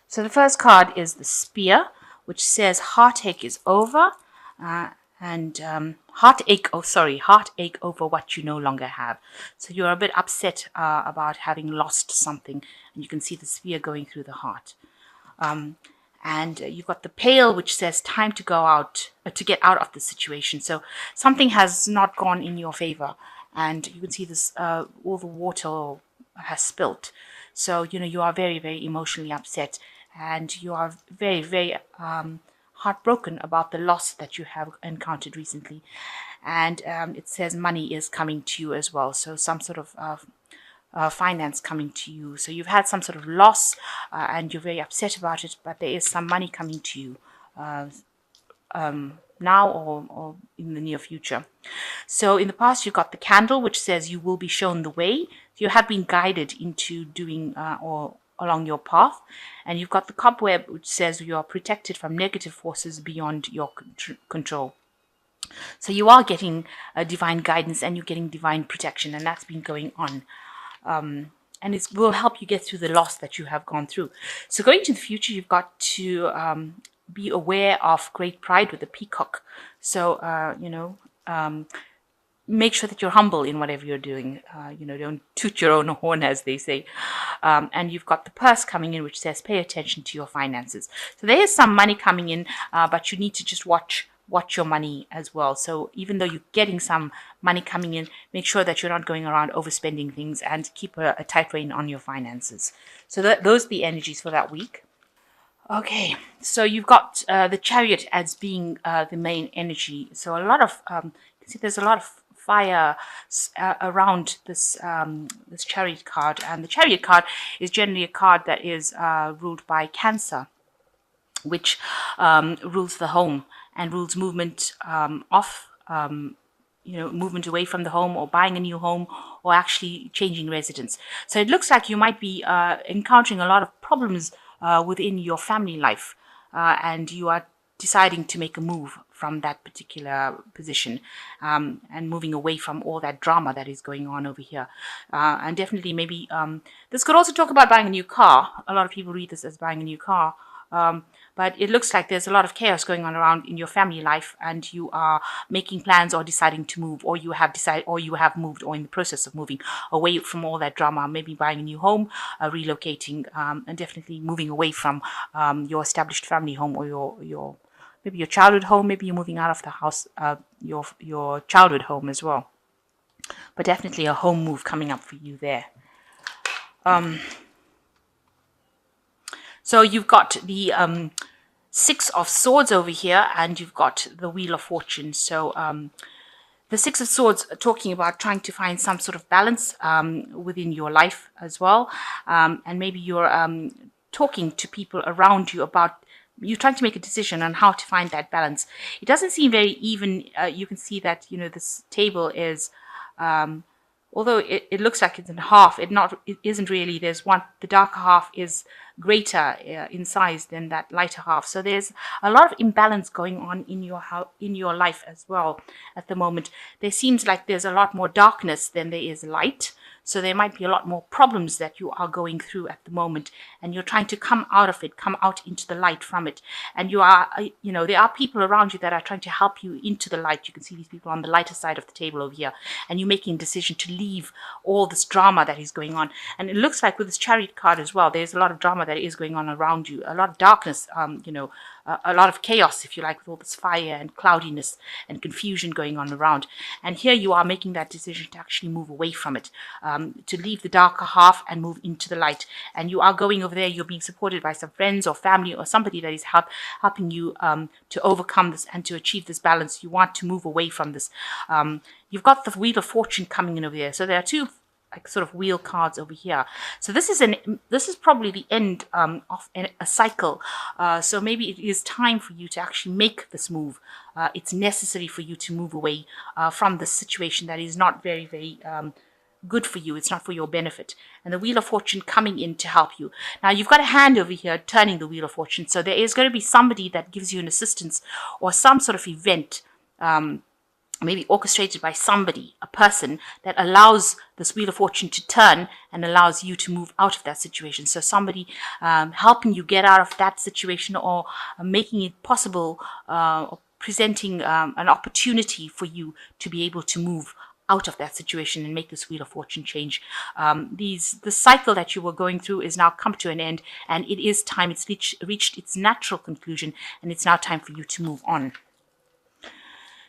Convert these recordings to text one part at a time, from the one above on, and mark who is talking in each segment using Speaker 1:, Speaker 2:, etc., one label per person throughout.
Speaker 1: So the first card is the Spear, which says heartache is over, and heartache over what you no longer have. So you're a bit upset about having lost something, and you can see the spear going through the heart. And you've got the Pail, which says time to go out, to get out of the situation. So something has not gone in your favor, and you can see this, all the water has spilt. So, you are very, very emotionally upset, and you are very, very heartbroken about the loss that you have encountered recently. And it says money is coming to you as well. So some sort of finance coming to you. So you've had some sort of loss, and you're very upset about it, but there is some money coming to you now or in the near future. So in the past, you've got the Candle, which says you will be shown the way. You have been guided into doing or along your path. And you've got the Cobweb, which says you are protected from negative forces beyond your control. So you are getting divine guidance, and you're getting divine protection, and that's been going on. And it will help you get through the loss that you have gone through. So going into the future, you've got to be aware of great pride with the Peacock. So, make sure that you're humble in whatever you're doing. Don't toot your own horn, as they say. And you've got the Purse coming in, which says pay attention to your finances. So there is some money coming in, but you need to just watch your money as well. So even though you're getting some money coming in, make sure that you're not going around overspending things, and keep a tight rein on your finances. So those are the energies for that week. Okay, so you've got the Chariot as being the main energy. So a lot of, you can see there's a lot of fire around this this Chariot card. And the Chariot card is generally a card that is ruled by Cancer, which rules the home and rules movement movement away from the home, or buying a new home, or actually changing residence. So it looks like you might be encountering a lot of problems within your family life, and you are deciding to make a move from that particular position, and moving away from all that drama that is going on over here. And definitely maybe this could also talk about buying a new car. A lot of people read this as buying a new car. But it looks like there's a lot of chaos going on around in your family life, and you are making plans or deciding to move, or you have decided, or you have moved, or in the process of moving away from all that drama, maybe buying a new home, relocating, and definitely moving away from your established family home, or your maybe your childhood home. Maybe you're moving out of the house, your childhood home as well. But definitely a home move coming up for you there. So you've got the Six of Swords over here, and you've got the Wheel of Fortune. So the Six of Swords are talking about trying to find some sort of balance within your life as well. And maybe you're talking to people around you about, you're trying to make a decision on how to find that balance. It doesn't seem very even. You can see that, this table is, although it looks like it's in half, it isn't really. There's one, the darker half is greater in size than that lighter half. So there's a lot of imbalance going on in your life as well at the moment. There seems like there's a lot more darkness than there is light. So there might be a lot more problems that you are going through at the moment, and you're trying to come out of it, come out into the light from it. And you are, there are people around you that are trying to help you into the light. You can see these people on the lighter side of the table over here, and you're making a decision to leave all this drama that is going on. And it looks like with this Chariot card as well, there's a lot of drama that is going on around you, a lot of darkness, a lot of chaos, if you like, with all this fire and cloudiness and confusion going on around. And here you are making that decision to actually move away from it, to leave the darker half and move into the light. And you are going over there, you're being supported by some friends or family or somebody that is helping you to overcome this and to achieve this balance. You want to move away from this. You've got the Wheel of Fortune coming in over there. So there are two sort of wheel cards over here. So this is probably the end of a cycle. So maybe it is time for you to actually make this move. It's necessary for you to move away from this situation that is not very, very good for you. It's not for your benefit. And the Wheel of Fortune coming in to help you. Now you've got a hand over here turning the Wheel of Fortune. So there is going to be somebody that gives you an assistance or some sort of event maybe orchestrated by somebody, a person that allows this Wheel of Fortune to turn and allows you to move out of that situation. So somebody helping you get out of that situation, or making it possible, or presenting an opportunity for you to be able to move out of that situation and make this Wheel of Fortune change. The cycle that you were going through is now come to an end, and it is time. It's reached its natural conclusion, and it's now time for you to move on.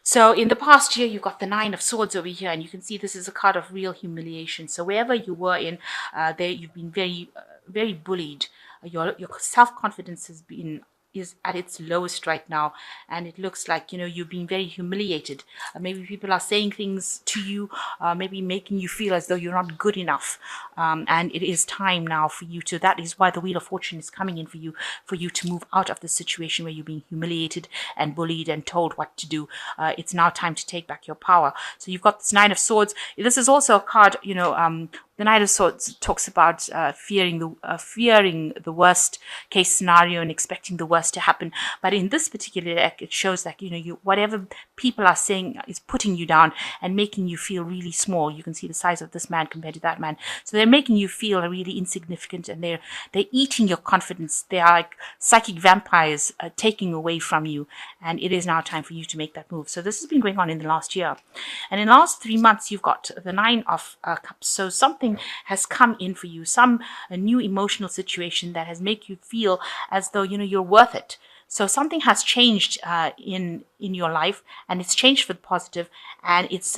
Speaker 1: So in the past year, you've got the Nine of Swords over here, and you can see this is a card of real humiliation. So wherever you were in, there you've been very bullied. Your self-confidence is at its lowest right now, and it looks like you've been very humiliated. Maybe people are saying things to you, maybe making you feel as though you're not good enough, and it is time now for you to. That is why the Wheel of Fortune is coming in for you to move out of the situation where you're being humiliated and bullied and told what to do. It's now time to take back your power. So you've got this Nine of Swords. This is also a card, the Knight of Swords talks about fearing the worst case scenario and expecting the worst to happen. But in this particular deck, it shows that whatever people are saying is putting you down and making you feel really small. You can see the size of this man compared to that man. So they're making you feel really insignificant, and they're eating your confidence. They are like psychic vampires taking away from you. And it is now time for you to make that move. So this has been going on in the last year, and in the last 3 months, you've got the Nine of Cups. So something has come in for you, a new emotional situation that has made you feel as though you're worth it. So something has changed in your life, and it's changed for the positive, and it's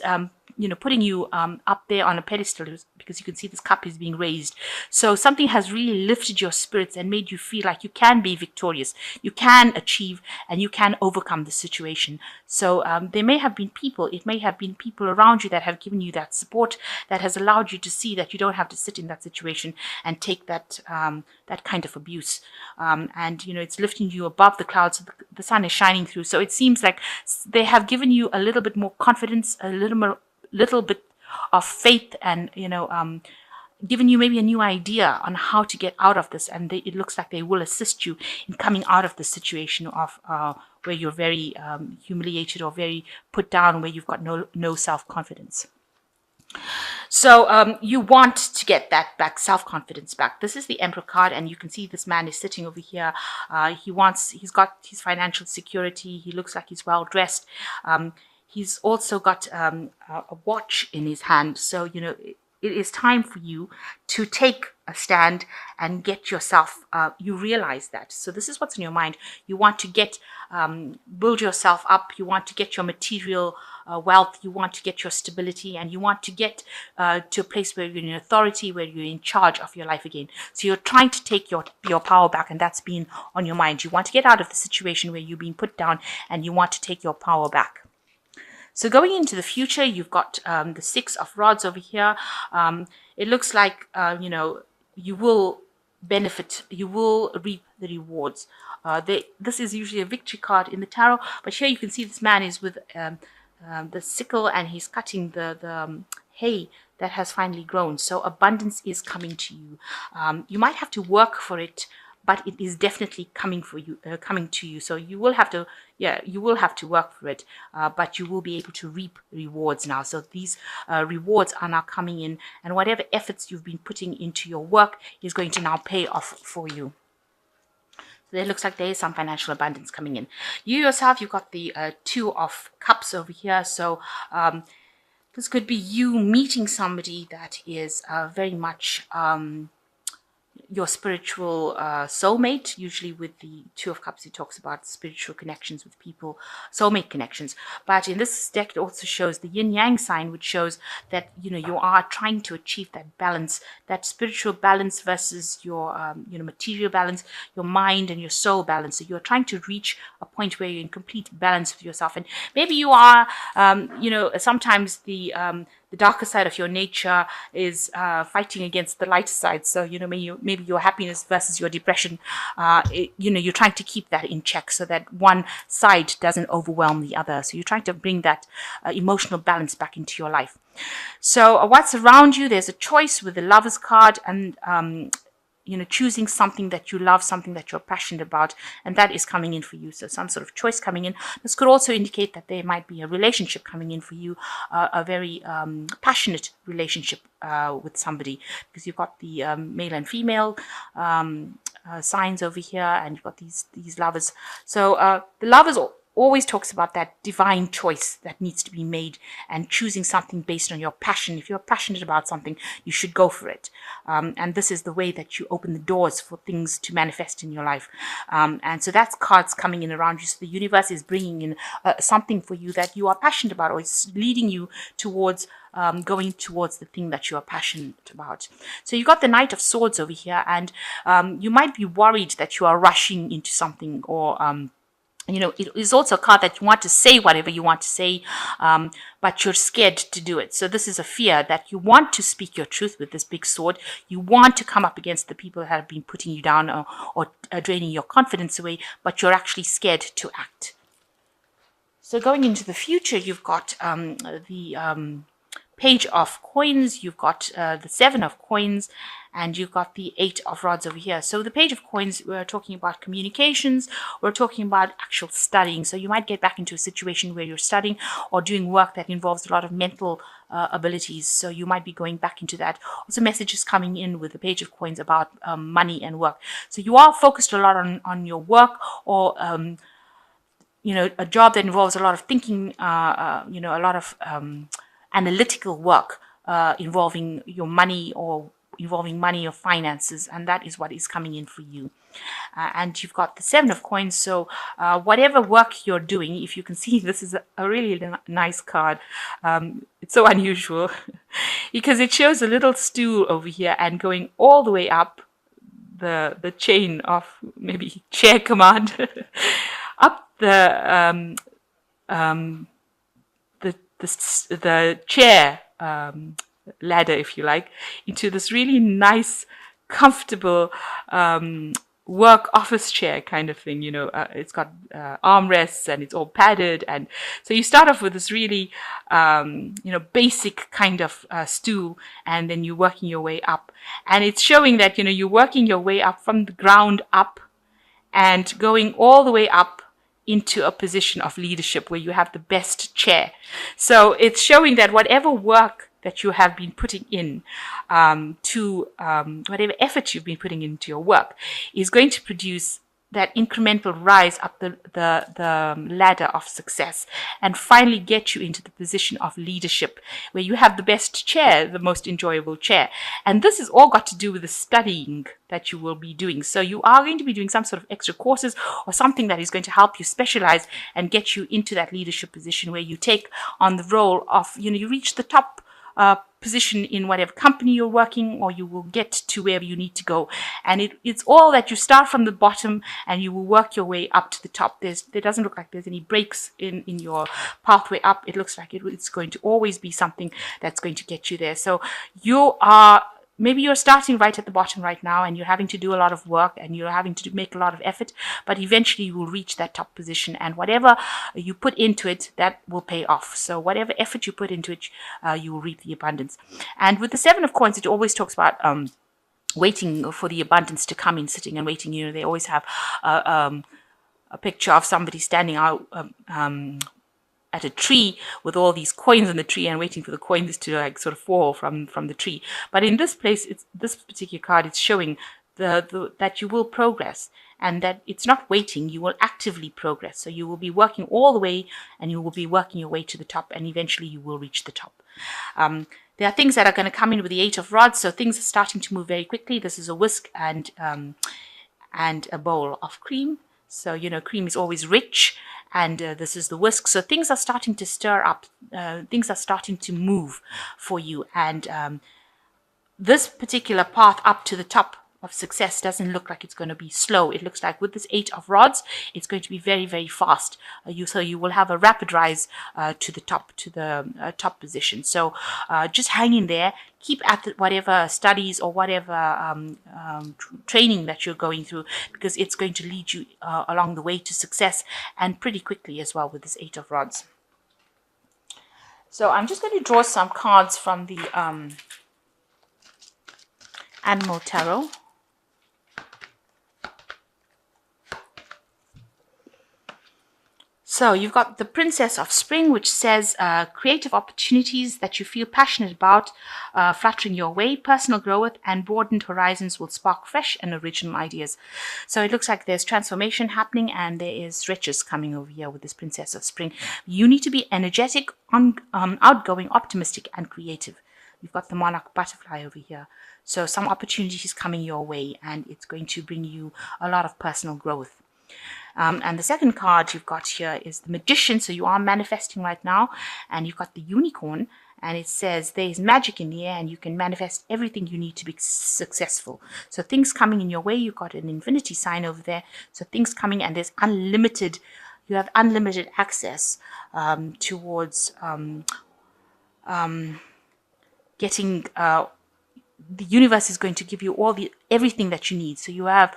Speaker 1: putting you up there on a pedestal, because you can see this cup is being raised. So something has really lifted your spirits and made you feel like you can be victorious, you can achieve, and you can overcome the situation. So it may have been people around you that have given you that support, that has allowed you to see that you don't have to sit in that situation and take that kind of abuse. And it's lifting you above the clouds. The sun is shining through. So it seems like they have given you a little bit more confidence, a little bit of faith, and given you maybe a new idea on how to get out of this. And it looks like they will assist you in coming out of the situation of where you're very humiliated or very put down, where you've got no self-confidence. So you want to get that back, self-confidence back. This is the Emperor card, and you can see this man is sitting over here. He's got his financial security. He looks like he's well dressed. He's also got a watch in his hand. So it is time for you to take a stand and get yourself, you realize that. So this is what's in your mind. You want to build yourself up. You want to get your material wealth. You want to get your stability, and you want to get to a place where you're in authority, where you're in charge of your life again. So you're trying to take your power back, and that's been on your mind. You want to get out of the situation where you're being put down, and you want to take your power back. So going into the future, you've got the Six of Rods over here. It looks like, you will benefit, you will reap the rewards. This is usually a victory card in the tarot, but here you can see this man is with the sickle, and he's cutting the hay that has finally grown. So abundance is coming to you. You might have to work for it, but it is definitely coming to you. So you will have to work for it, but you will be able to reap rewards now. So these rewards are now coming in, and whatever efforts you've been putting into your work is going to now pay off for you. So it looks like there is some financial abundance coming in. You yourself, you've got the Two of Cups over here. So this could be you meeting somebody that is very much your spiritual soulmate. Usually with the Two of Cups, it talks about spiritual connections with people, soulmate connections. But in this deck, it also shows the yin-yang sign, which shows that you are trying to achieve that balance, that spiritual balance versus your material balance, your mind and your soul balance. So you're trying to reach a point where you're in complete balance with yourself. And maybe you are, sometimes the darker side of your nature is fighting against the lighter side. So, maybe your happiness versus your depression, you're trying to keep that in check so that one side doesn't overwhelm the other. So you're trying to bring that emotional balance back into your life. So what's around you, there's a choice with the Lover's card, and choosing something that you love, something that you're passionate about, and that is coming in for you. So some sort of choice coming in. This could also indicate that there might be a relationship coming in for you, a very passionate relationship with somebody, because you've got the male and female signs over here, and you've got these lovers. So the lovers always talks about that divine choice that needs to be made and choosing something based on your passion. If you're passionate about something, you should go for it. And this is the way that you open the doors for things to manifest in your life. And so that's cards coming in around you. So the universe is bringing in something for you that you are passionate about, or it's leading you towards going towards the thing that you are passionate about. So you got the Knight of Swords over here, and you might be worried that you are rushing into something, or it is also a card that you want to say whatever you want to say, but you're scared to do it. So this is a fear that you want to speak your truth with this big sword. You want to come up against the people that have been putting you down, or draining your confidence away, but you're actually scared to act. So going into the future, you've got the Page of Coins, you've got the Seven of Coins, and you've got the Eight of Rods over here. So the Page of Coins, we're talking about communications, we're talking about actual studying. So you might get back into a situation where you're studying or doing work that involves a lot of mental abilities. So you might be going back into that. Also messages coming in with the Page of Coins about money and work. So you are focused a lot on your work, or a job that involves a lot of thinking, a lot of analytical work involving your money, or involving money or finances, and that is what is coming in for you. And you've got the Seven of Coins. So whatever work you're doing, if you can see, this is a really nice card. It's so unusual because it shows a little stool over here and going all the way up the chain of maybe chair command up the chair ladder, if you like, into this really nice, comfortable work office chair kind of thing. It's got armrests, and it's all padded, and so you start off with this really basic kind of stool, and then you're working your way up, and it's showing that you're working your way up from the ground up and going all the way up into a position of leadership where you have the best chair. So it's showing that whatever work that you have been putting in whatever effort you've been putting into your work is going to produce that incremental rise up the ladder of success, and finally get you into the position of leadership where you have the best chair, the most enjoyable chair. And this is all got to do with the studying that you will be doing. So you are going to be doing some sort of extra courses or something that is going to help you specialize and get you into that leadership position where you take on the role of, you reach the top position in whatever company you're working, or you will get to wherever you need to go. And it's all that you start from the bottom and you will work your way up to the top. There doesn't look like there's any breaks in your pathway up. It looks like it's going to always be something that's going to get you there. So maybe you're starting right at the bottom right now, and you're having to do a lot of work, and you're having to make a lot of effort, but eventually you will reach that top position, and whatever you put into it, that will pay off. So whatever effort you put into it, you will reap the abundance. And with the Seven of Coins, it always talks about waiting for the abundance to come in, sitting and waiting. They always have a picture of somebody standing out at a tree with all these coins on the tree and waiting for the coins to sort of fall from the tree. But in this place, this particular card, it's showing that you will progress, and that it's not waiting, you will actively progress. So you will be working all the way, and you will be working your way to the top, and eventually you will reach the top. There are things that are going to come in with the Eight of Rods, so things are starting to move very quickly. This is a whisk and a bowl of cream. So, cream is always rich, and this is the whisk. So things are starting to stir up. Things are starting to move for you. And this particular path up to the top of success doesn't look like it's going to be slow. It looks like with this Eight of Rods, it's going to be very, very fast. So you will have a rapid rise to the top position. So just hang in there. Keep at whatever studies or whatever training that you're going through, because it's going to lead you along the way to success, and pretty quickly as well with this Eight of Rods. So I'm just going to draw some cards from the Animal Tarot. So you've got the Princess of Spring, which says creative opportunities that you feel passionate about, fluttering your way, personal growth and broadened horizons will spark fresh and original ideas. So it looks like there's transformation happening and there is riches coming over here with this Princess of Spring. You need to be energetic, outgoing, optimistic and creative. You've got the Monarch Butterfly over here. So some opportunities coming your way and it's going to bring you a lot of personal growth. And the second card you've got here is the Magician. So you are manifesting right now. And you've got the Unicorn. And it says there is magic in the air and you can manifest everything you need to be successful. So things coming in your way. You've got an infinity sign over there. So things coming and there's unlimited. You have unlimited access towards getting... the universe is going to give you everything that you need. So you have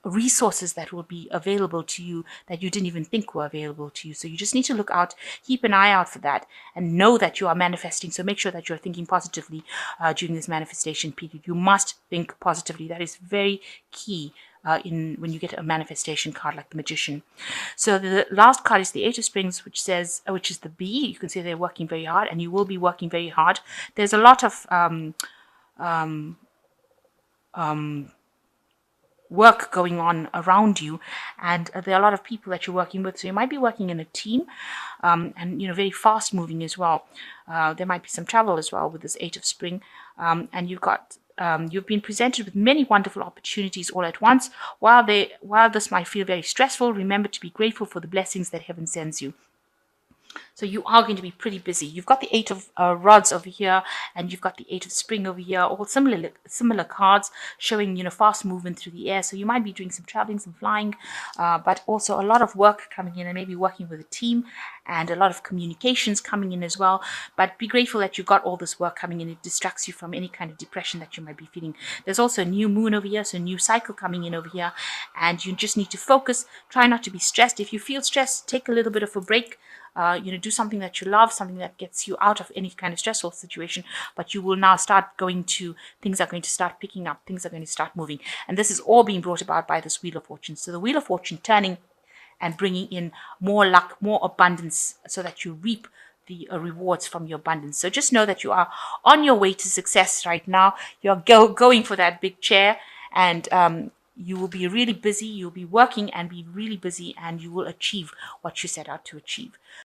Speaker 1: resources that will be available to you that you didn't even think were available to you. So you just need to look out, keep an eye out for that and know that you are manifesting. So make sure that you're thinking positively during this manifestation period. You must think positively. That is very key when you get a manifestation card like the Magician. So the last card is the Eight of Springs, which says, which is the bee. You can see they're working very hard and you will be working very hard. There's a lot of work going on around you and there are a lot of people that you're working with, so you might be working in a team and very fast moving as well. There might be some travel as well with this Eight of Spring, and you've been presented with many wonderful opportunities all at once. While this might feel very stressful, remember to be grateful for the blessings that heaven sends you. So you are going to be pretty busy. You've got the Eight of Rods over here, and you've got the Eight of Spring over here, all similar cards showing, fast movement through the air. So you might be doing some traveling, some flying, but also a lot of work coming in and maybe working with a team and a lot of communications coming in as well. But be grateful that you've got all this work coming in. It distracts you from any kind of depression that you might be feeling. There's also a new moon over here, so a new cycle coming in over here, and you just need to focus. Try not to be stressed. If you feel stressed, take a little bit of a break. Do something that you love, something that gets you out of any kind of stressful situation, but you will now start things are going to start picking up, things are going to start moving. And this is all being brought about by this Wheel of Fortune. So the Wheel of Fortune turning and bringing in more luck, more abundance, so that you reap the rewards from your abundance. So just know that you are on your way to success right now. You're going for that big chair, and you will be really busy. You'll be working and be really busy, and you will achieve what you set out to achieve.